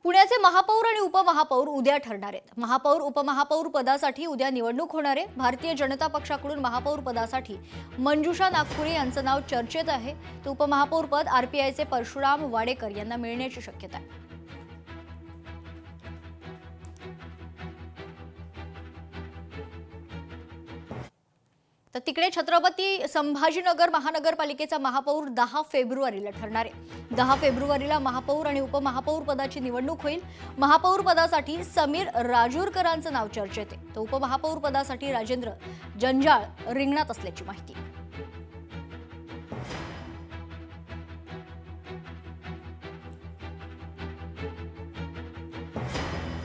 पुण्याचे महापौर आणि उपमहापौर उद्या ठरणार आहेत। महापौर उपमहापौर पदासाठी उद्या निवडणूक होणार आहे। भारतीय जनता पक्षाकडून महापौर पदासाठी मंजुषा नागपुरे यांचं नाव चर्चेत आहे। तर उपमहापौर पद आरपीआयचे परशुराम वाडेकर यांना मिळण्याची शक्यता आहे। तर तिकडे छत्रपती संभाजीनगर महानगरपालिकेचा महापौर 10 फेब्रुवारीला ठरणार आहे। 10 फेब्रुवारीला महापौर आणि उपमहापौर पदाची निवडणूक होईल। महापौर पदासाठी समीर राजूरकरांचं नाव चर्चेत आहे। तर उपमहापौर पदासाठी राजेंद्र जंजाळ रिंगणात असल्याची माहिती।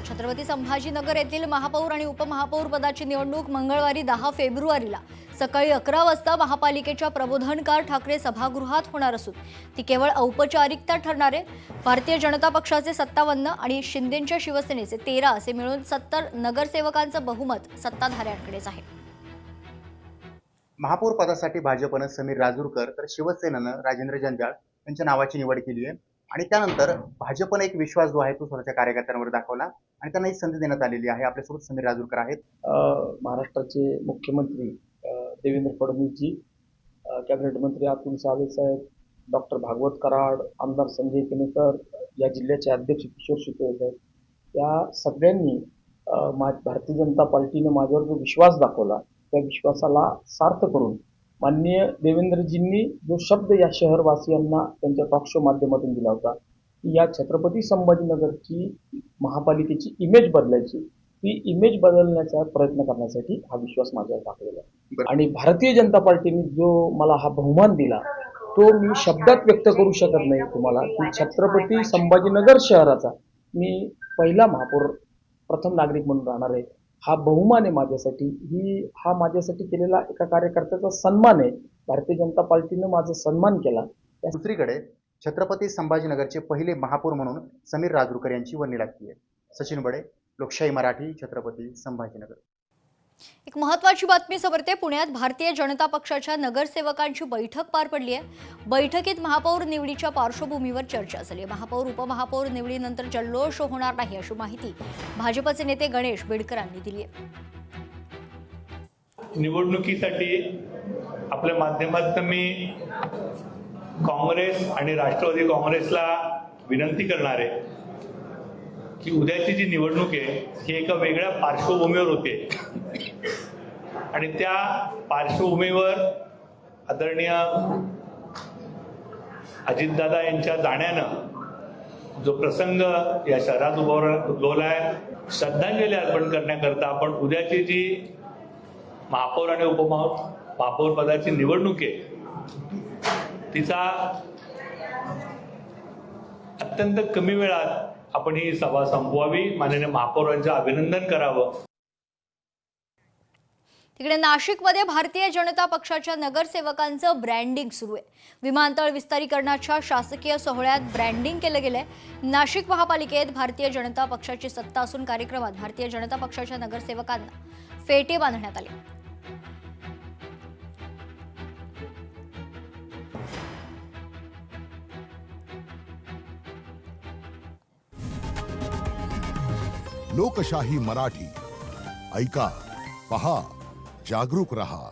छत्रपती संभाजीनगर येथील महापौर आणि उपमहापौर पदाची निवडणूक मंगळवारी 10 फेब्रुवारीला सकाळी 11 वाजता महापालिकेच्या प्रबोधनकार ठाकरे सभागृहात होणार असून ती केवळ औपचारिकता ठरणार आहे। भारतीय जनता पक्षाचे 57 आणि शिंदेच्या शिवसेनेचे 13 असे मिळून 70 नगरसेवकांचं बहुमत सत्ताधाऱ्यांकडेच आहे। महापौर पदासाठी भाजपनं समीर राजूरकर तर शिवसेनेनं राजेंद्र जंजाळ यांच्या नावाची निवड केली आहे आणि त्यानंतर भाजपने एक विश्वास जो आहे तो स्वतःच्या कार्यकर्त्यांवर दाखवला आणि त्यांना ही संधी देण्यात आलेली आहे। आपल्यासोबत समीर राजूरकर आहेत। महाराष्ट्राचे मुख्यमंत्री देवेंद्र फडणवीसजी, कॅबिनेट मंत्री अतुल सावे साहेब, डॉक्टर भागवत कराड, आमदार संजय केनेकर, या जिल्ह्याचे अध्यक्ष किशोर शितोळे साहेब, या सगळ्यांनी भारतीय जनता पार्टीने माझ्यावर जो विश्वास दाखवला त्या विश्वासाला सार्थ करून माननीय देवेंद्रजींनी जो शब्द या शहरवासियांना त्यांच्या टॉक शो माध्यमातून दिला होता की या छत्रपती संभाजीनगरची महापालिकेची इमेज बदलायची, ती इमेज बदलण्याचा प्रयत्न करण्यासाठी हा विश्वास माझ्यावर टाकलेला आहे। आणि भारतीय जनता पार्टीने जो मला हा बहुमान दिला तो मी शब्दात व्यक्त करू शकत नाही तुम्हाला की छत्रपती संभाजीनगर शहराचा मी पहिला महापौर, प्रथम नागरिक म्हणून राहणार आहे। हा बहुमान आहे माझ्यासाठी, हा माझ्यासाठी केलेला एका कार्यकर्त्याचा सन्मान आहे। भारतीय जनता पार्टीने माझा सन्मान केला। दुसरीकडे छत्रपती संभाजीनगरचे पहिले महापौर म्हणून समीर राजूरकर यांची वर्णी लागली आहे। सचिन बडे, लोकशाही मराठी, छत्रपती संभाजीनगर। एक महत्त्वाची बातमी समोरते। पुण्यात भारतीय जनता पक्षाच्या नगरसेवकांची बैठक पार पडली आहे। बैठकीत महापौर निवडीच्या पार्श्वभूमीवर चर्चा झाली। महापौर उपमहापौर निवडीनंतर जल्लोष होणार नाही अशी माहिती भाजपचे नेते गणेश बेडकरांनी दिली आहे। निवडणुकीसाठी आपल्या माध्यमातून मी काँग्रेस आणि राष्ट्रवादी काँग्रेसला विनंती करणार आहे की उद्याची जी निवडणूक आहे ही एका वेगळ्या पार्श्वभूमीवर होते आणि त्या पार्श्वभूमीवर आदरणीय अजितदादा यांच्या जाण्यानं जो प्रसंग या शहरात उद्भवला आहे, श्रद्धांजली अर्पण करण्याकरता आपण उद्याची जी महापौर आणि उपमहापौर पदाची निवडणूक आहे तिचा अत्यंत कमी वेळात आपण ही सभा संपवावी, माननीय महापौरांचं अभिनंदन करावं। तिकडे नाशिकमध्ये भारतीय जनता पक्षाच्या नगरसेवकांचं ब्रँडिंग सुरू आहे। विमानतळ विस्तारीकरणाच्या शासकीय सोहळ्यात ब्रँडिंग केलं गेलंय। नाशिक महापालिकेत भारतीय जनता पक्षाची सत्ता असून कार्यक्रमात भारतीय जनता पक्षाच्या नगरसेवकांना फेटे बांधण्यात आले। लोकशाही मराठी ऐका, पहा, जागरूक रहा।